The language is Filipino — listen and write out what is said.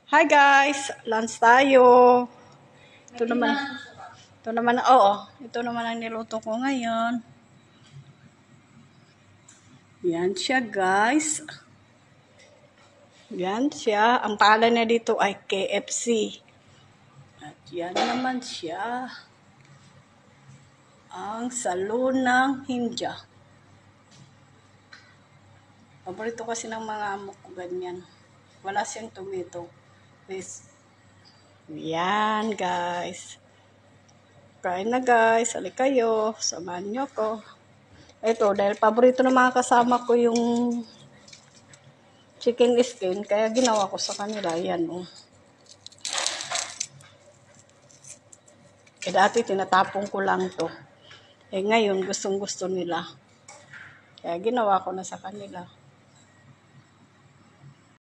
Hi guys! Lunch tayo. Ito naman, oo. Ito naman ang niluto ko ngayon. Yan siya guys. Yan siya. Ang pangalan niya dito ay KFC. At yan naman siya. Ang Salon ng Hindia. Paborito kasi ng mga amo ko ganyan. Wala siyang tomato. Please. Yan guys. Kain na guys. Halika kayo. Samahan nyo ko. Ito, dahil paborito ng mga kasama ko yung chicken skin, kaya ginawa ko sa kanila. Yan, oh. Dati tinatapong ko lang to. Ngayon, gustong-gusto nila. Kaya ginawa ko na sa kanila.